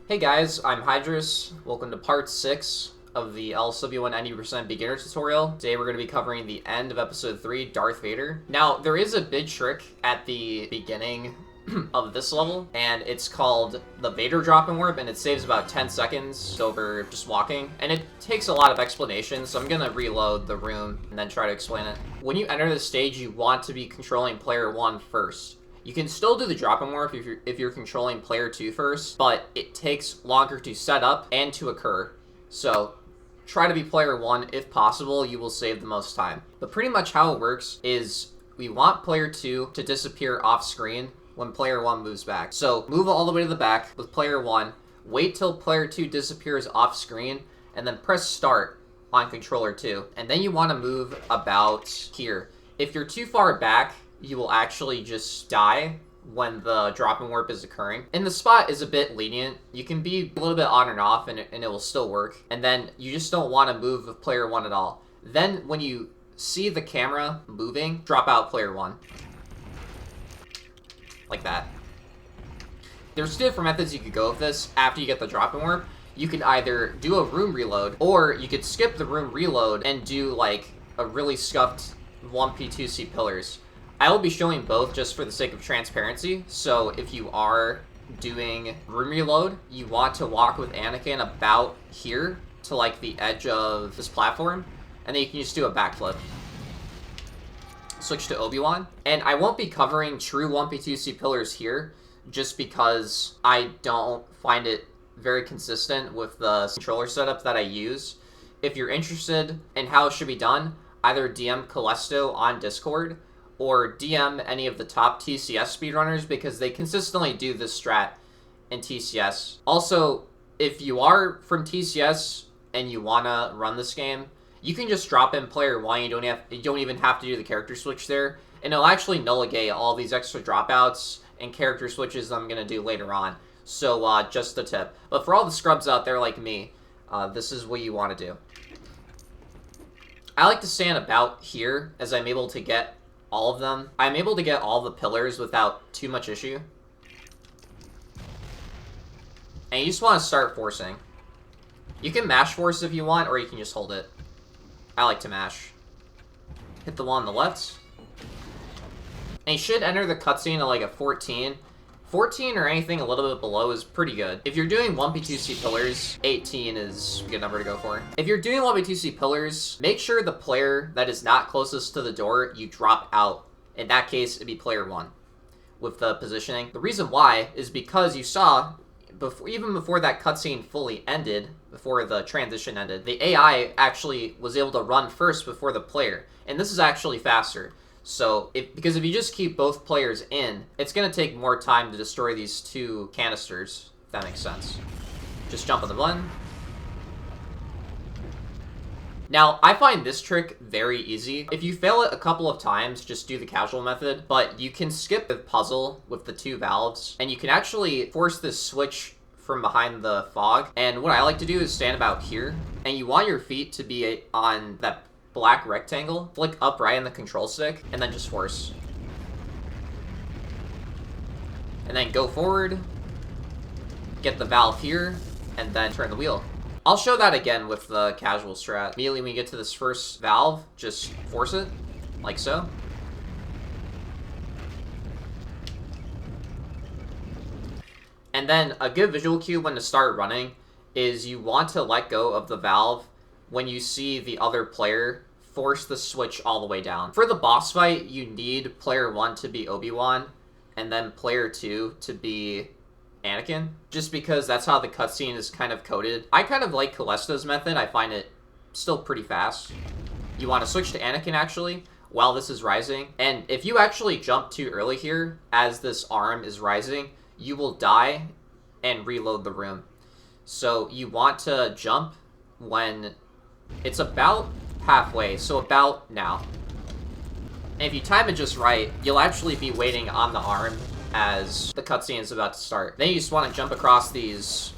Hey guys, I'm Hydrus. Welcome to part 6 of the LSW1 90% beginner tutorial. Today we're going to be covering the end of episode 3, Darth Vader. Now, there is a big trick at the beginning of this level, and it's called the Vader drop and warp, and it saves about 10 seconds over just walking. And it takes a lot of explanation, so I'm going to reload the room and then try to explain it. When you enter the stage, you want to be controlling player 1 first. You can still do the drop and warp if you're controlling player 2 first, but it takes longer to set up and to occur. So try to be player 1 if possible, you will save the most time. But pretty much how it works is we want player 2 to disappear off screen when player 1 moves back. So move all the way to the back with player 1, wait till player 2 disappears off screen, and then press start on controller 2. And then you want to move about here. If you're too far back, you will actually just die when the drop and warp is occurring. And the spot is a bit lenient. You can be a little bit on and off and it will still work. And then you just don't want to move with player 1 at all. Then when you see the camera moving, drop out player 1. Like that. There's different methods you could go with this after you get the drop and warp. You could either do a room reload, or you could skip the room reload and do like a really scuffed 1P2C pillars. I will be showing both just for the sake of transparency, so if you are doing room reload, you want to walk with Anakin about here to like the edge of this platform, and then you can just do a backflip. Switch to Obi-Wan, and I won't be covering true 1P2C pillars here, just because I don't find it very consistent with the controller setup that I use. If you're interested in how it should be done, either DM Callisto on Discord, or DM any of the top TCS speedrunners, because they consistently do this strat in TCS. Also, if you are from TCS and you wanna run this game, you can just drop in player 1, you don't even have to do the character switch there, and it'll actually nulligate all these extra dropouts and character switches I'm gonna do later on. So just a tip. But for all the scrubs out there like me, this is what you wanna do. I like to stand about here as I'm able to get all of them. I'm able to get all the pillars without too much issue. And you just want to start forcing. You can mash force if you want, or you can just hold it. I like to mash. Hit the one on the left. And you should enter the cutscene at like a 14. 14 or anything a little bit below is pretty good. If you're doing 1P2C pillars, 18 is a good number to go for. If you're doing 1P2C pillars, make sure the player that is not closest to the door, you drop out. In that case, it'd be player 1 with the positioning. The reason why is because you saw, even before that cutscene fully ended, before the transition ended, the AI actually was able to run first before the player. And this is actually faster. So, because if you just keep both players in, it's going to take more time to destroy these two canisters, if that makes sense. Just jump on the button. Now, I find this trick very easy. If you fail it a couple of times, just do the casual method, but you can skip the puzzle with the two valves, and you can actually force this switch from behind the fog. And what I like to do is stand about here, and you want your feet to be on that black rectangle, flick up right on the control stick, and then just force. And then go forward, get the valve here, and then turn the wheel. I'll show that again with the casual strat. Immediately when you get to this first valve, just force it, like so. And then a good visual cue when to start running is you want to let go of the valve when you see the other player force the switch all the way down. For the boss fight, you need player 1 to be Obi-Wan, and then player 2 to be Anakin, just because that's how the cutscene is kind of coded. I kind of like Callisto's method. I find it still pretty fast. You want to switch to Anakin, actually, while this is rising. And if you actually jump too early here, as this arm is rising, you will die and reload the room. So you want to jump when it's about halfway, so about now. And if you time it just right, you'll actually be waiting on the arm as the cutscene is about to start. Then you just want to jump across this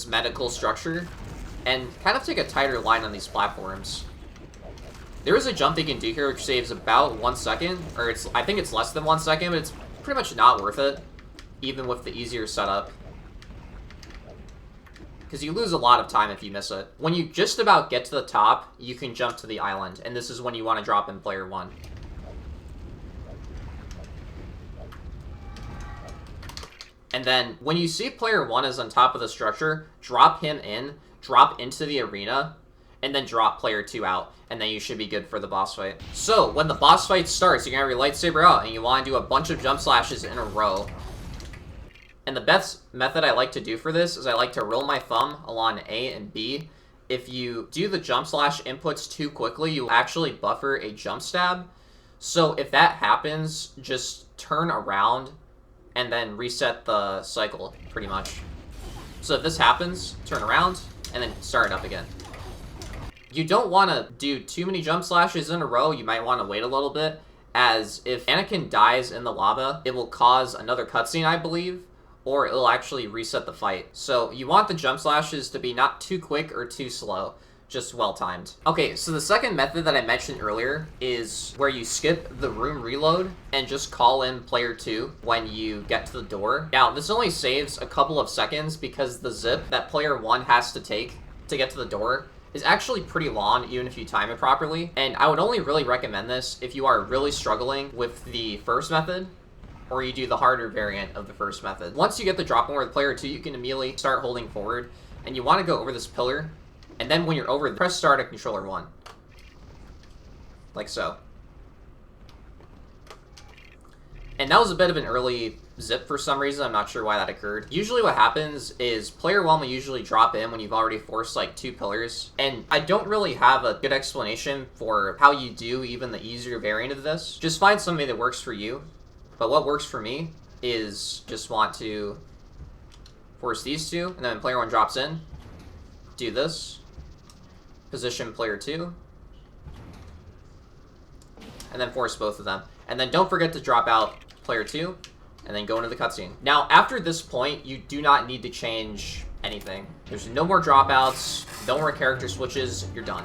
medical structure and kind of take a tighter line on these platforms. There is a jump you can do here which saves about 1 second, or I think it's less than 1 second, but it's pretty much not worth it, even with the easier setup. because you lose a lot of time if you miss it. When you just about get to the top, you can jump to the island, and this is when you want to drop in player 1. And then, when you see player 1 is on top of the structure, drop him in, drop into the arena, and then drop player 2 out, and then you should be good for the boss fight. So, when the boss fight starts, you're going to have your lightsaber out, and you want to do a bunch of jump slashes in a row. And the best method I like to do for this is I like to roll my thumb along A and B. If you do the jump slash inputs too quickly, you actually buffer a jump stab. So if that happens, just turn around and then reset the cycle, pretty much. So if this happens, turn around and then start it up again. You don't want to do too many jump slashes in a row. You might want to wait a little bit, as if Anakin dies in the lava, it will cause another cutscene, I believe, or it'll actually reset the fight. So you want the jump slashes to be not too quick or too slow, just well-timed. Okay, so the second method that I mentioned earlier is where you skip the room reload and just call in player 2 when you get to the door. Now, this only saves a couple of seconds because the zip that player 1 has to take to get to the door is actually pretty long, even if you time it properly. And I would only really recommend this if you are really struggling with the first method, or you do the harder variant of the first method. Once you get the drop more with player 2, you can immediately start holding forward, and you want to go over this pillar, and then when you're over, press start at controller 1. Like so. And that was a bit of an early zip for some reason. I'm not sure why that occurred. Usually what happens is player 1 will usually drop in when you've already forced like 2 pillars. And I don't really have a good explanation for how you do even the easier variant of this. Just find somebody that works for you. But what works for me is just want to force these 2, and then when player 1 drops in, do this, position player 2, and then force both of them. And then don't forget to drop out player 2, and then go into the cutscene. Now, after this point, you do not need to change anything. There's no more dropouts, no more character switches, you're done.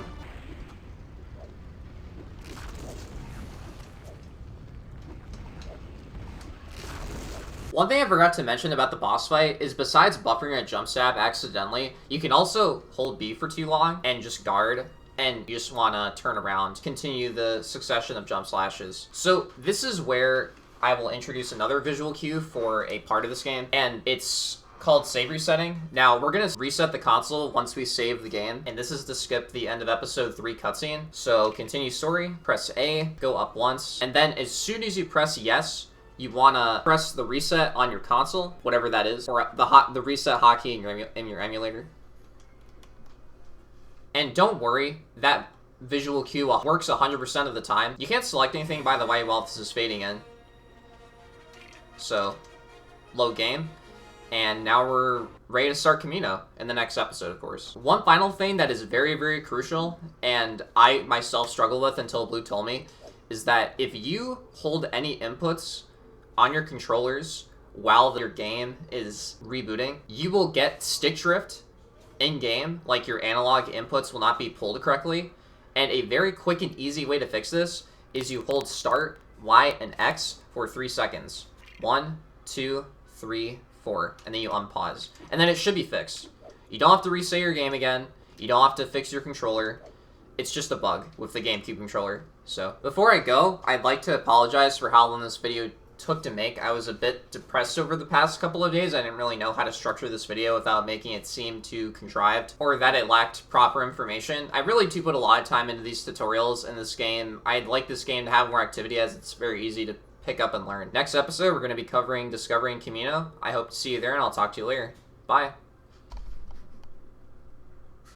One thing I forgot to mention about the boss fight is besides buffering a jump stab accidentally, you can also hold B for too long and just guard, and you just want to turn around, continue the succession of jump slashes. So this is where I will introduce another visual cue for a part of this game, and it's called save resetting. Now, we're going to reset the console once we save the game, and this is to skip the end of episode 3 cutscene. So continue story, press A, go up once, and then as soon as you press yes, you want to press the reset on your console, whatever that is, or the reset hotkey in your emulator. And don't worry, that visual cue works 100% of the time. You can't select anything, by the way, while this is fading in. So, load game. And now we're ready to start Camino in the next episode, of course. One final thing that is very, very crucial, and I myself struggle with until Blue told me, is that if you hold any inputs on your controllers while your game is rebooting, you will get stick drift in-game, like your analog inputs will not be pulled correctly. And a very quick and easy way to fix this is you hold start, Y, and X for 3 seconds. 1, 2, 3, 4, and then you unpause. And then it should be fixed. You don't have to reset your game again. You don't have to fix your controller. It's just a bug with the GameCube controller. So, before I go, I'd like to apologize for how long this video took to make. I was a bit depressed over the past couple of days. I didn't really know how to structure this video without making it seem too contrived, or that it lacked proper information. I really do put a lot of time into these tutorials in this game. I'd like this game to have more activity, as it's very easy to pick up and learn. Next episode, we're going to be covering Discovering Camino. I hope to see you there, and I'll talk to you later. Bye.